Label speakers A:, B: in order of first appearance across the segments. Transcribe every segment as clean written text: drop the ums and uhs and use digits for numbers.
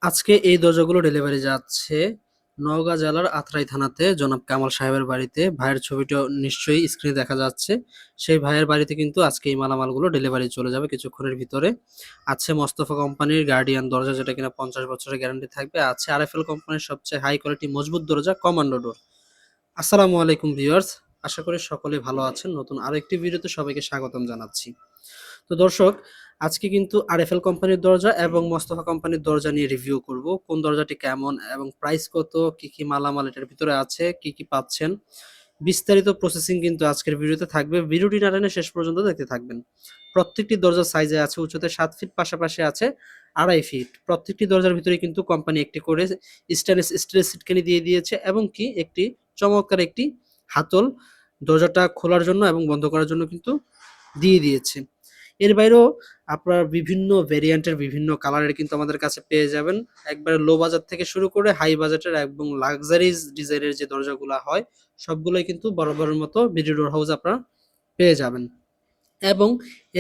A: আজকে এই দরজাগুলো ডেলিভারি যাচ্ছে নওগাঁ জেলার আত্রাই থানাতে জনাব কামাল সাহেবের বাড়িতে। ভাইয়ের ছবিটা নিশ্চয়ই স্ক্রিনে দেখা যাচ্ছে। সেই ভাইয়ের বাড়িতে কিন্তু আজকে এই মালামালগুলো ডেলিভারি চলে যাবে কিছুক্ষণের ভিতরে। আছে মোস্তফা কোম্পানির গার্ডিয়ান দরজা, যেটা কিনা 50 বছরের গ্যারান্টি থাকবে। আছে আরএফএল কোম্পানির সবচেয়ে হাই কোয়ালিটি মজবুত দরজা কমান্ডো ডোর। আসসালামু আলাইকুম ভিউয়ার্স, আশা করি সকলে ভালো আছেন। নতুন আরো একটি ভিডিওতে সবাইকে স্বাগতম জানাচ্ছি। তো দর্শক, আজকে কিন্তু আরএফএল কোম্পানির দরজা এবং মোস্তফা কোম্পানির দরজা নিয়ে রিভিউ করব। কোন দরজাটি কেমন এবং প্রাইস কত, কি কি মালামাল এটার ভিতরে আছে, কি কি পাচ্ছেন, বিস্তারিত প্রসেসিং কিন্তু আজকের ভিডিওতে থাকবে। ভিডিওটি না টেনে শেষ পর্যন্ত দেখতে থাকবেন। প্রত্যেকটি দরজার সাইজে আছে উচ্চতা 7 ফিট, পাশাপাশি আছে 2.5 ফিট। প্রত্যেকটি দরজার ভিতরে কিন্তু কোম্পানি একটি করে স্টেনলেস স্টিলের সিটকানি দিয়ে দিয়েছে এবং কি একটি চমৎকার একটি হাতল দরজাটা খোলার জন্য এবং বন্ধ করার জন্য কিন্তু দিয়ে দিয়েছে। এর বাইরেও আপনার বিভিন্ন ভেরিয়েন্টের বিভিন্ন কালারের কিন্তু আমাদের কাছে পেয়ে যাবেন। একবারে লো বাজেট থেকে শুরু করে হাই বাজেটের এবং লাক্সারিজ ডিজাইনের যে দরজাগুলো হয় সবগুলোই কিন্তু বরাবরের মতো বিডি ডোর হাউস আপনারা পেয়ে যাবেন। এবং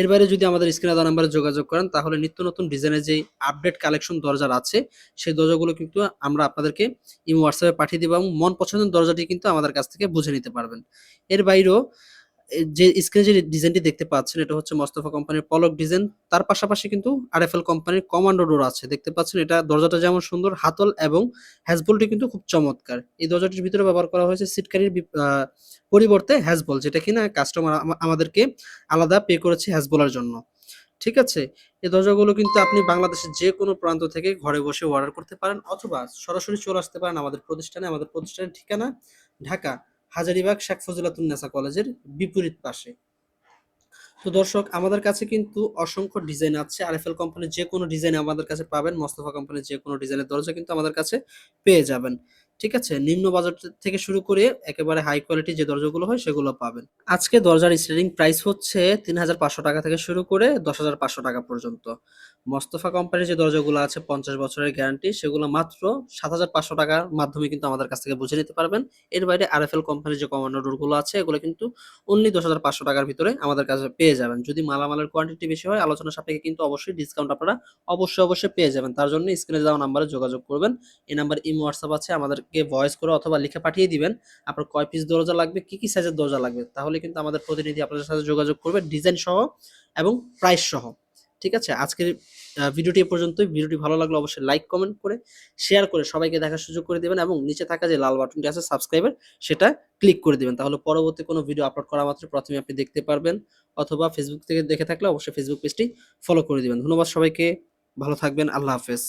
A: এর বাইরে যদি আমাদের স্ক্রিনে দেওয়া নাম্বারে যোগাযোগ করেন তাহলে নিত্য নতুন ডিজাইনের যেই আপডেট কালেকশন দরজার আছে সেই দরজাগুলো কিন্তু আমরা আপনাদেরকে ইমো হোয়াটসঅ্যাপে পাঠিয়ে দেবো এবং মন পছন্দের দরজাটি কিন্তু আমাদের কাছ থেকে বুঝে নিতে পারবেন। এর বাইরেও যে স্ক্রিনে যে ডিজাইনটি দেখতে পাচ্ছেন এটা হচ্ছে মোস্তফা কোম্পানির পলক ডিজাইন। তার পাশাপাশি কিন্তু আরএফএল কোম্পানির কমান্ডো ডোর আছে, দেখতে পাচ্ছেন। এটা দরজাটা যেমন সুন্দর, হাতল এবং হ্যাজবলটি কিন্তু খুব চমৎকার। এই দরজাটির ভিতরে ব্যবহার করা হয়েছে সিটকানির পরিবর্তে হ্যাজবল, যেটা কিনা কাস্টমার আমাদেরকে আলাদা পে করেছে হ্যাজবলার জন্য। ঠিক আছে? এই দরজাগুলো কিন্তু আপনি বাংলাদেশের যে কোনো প্রান্ত থেকে ঘরে বসে অর্ডার করতে পারেন অথবা সরাসরি চলে আসতে পারেন আমাদের প্রতিষ্ঠানে। আমাদের প্রতিষ্ঠানের ঠিকানা ঢাকা হাজারীবাগ শেখ ফজিলাতুন্নেসা কলেজের বিপরীত পাশে। তো দর্শক, আমাদের কাছে কিন্তু অসংখ্য ডিজাইন আছে। আরএফএল কোম্পানির যে কোনো ডিজাইন আমাদের কাছে পাবেন। মোস্তফা কোম্পানির যে কোনো ডিজাইনের দরজা কিন্তু আমাদের কাছে পেয়ে যাবেন। ঠিক আছে? নিম্ন বাজেট থেকে শুরু করে একেবারে হাই কোয়ালিটি যে দরজাগুলো হয় সেগুলো পাবেন। আজকে দরজার স্টার্টিং প্রাইস হচ্ছে ৩,৫০০ টাকা থেকে শুরু করে ১০,৫০০ টাকা পর্যন্ত। মোস্তফা কোম্পানির যে দরজাগুলো আছে ৫০ বছরের গ্যারান্টি, সেগুলো মাত্র ৭,৫০০ টাকার মাধ্যমে কিন্তু আমাদের কাছ থেকে বুঝে নিতে পারবেন। এর বাইরে আরএফএল কোম্পানির যে কমান্ডো ডোরগুলো আছে এগুলো কিন্তু অনলি ১০,৫০০ টাকার ভিতরে আমাদের কাছে পেয়ে যাবেন। যদি মালামালের কোয়ান্টিটি বেশি হয় আলোচনা সাপেক্ষে কিন্তু অবশ্যই ডিসকাউন্ট আপনারা অবশ্যই পেয়ে যাবেন। তার জন্য স্ক্রিনে দেওয়া নাম্বারে যোগাযোগ করবেন। এই নাম্বারে ইমো হোয়াটসঅ্যাপ আছে, আমাদেরকে ভয়েস করে অথবা লিখে পাঠিয়ে দিবেন আপনার কয় পিস দরজা লাগবে, কি কি সাইজের দরজা লাগবে। তাহলে কিন্তু আমাদের প্রতিনিধি আপনাদের সাথে যোগাযোগ করবে ডিজাইন সহ এবং প্রাইস সহ। ঠিক আছে? আজকের ভিডিওটি এ পর্যন্তই। ভিডিওটি ভালো লাগলে অবশ্যই লাইক, কমেন্ট করে শেয়ার করে সবাইকে দেখার সুযোগ করে দিবেন এবং নিচে থাকা যে লাল বাটনটি আছে সাবস্ক্রাইবের, সেটা ক্লিক করে দিবেন। তাহলে পরবর্তী কোনো ভিডিও আপলোড করা মাত্র প্রথমে আপনি দেখতে পারবেন। অথবা ফেসবুক থেকে দেখে থাকলে অবশ্যই ফেসবুক পেজটি ফলো করে দিবেন। ধন্যবাদ সবাইকে। ভালো থাকবেন। আল্লাহ হাফেজ।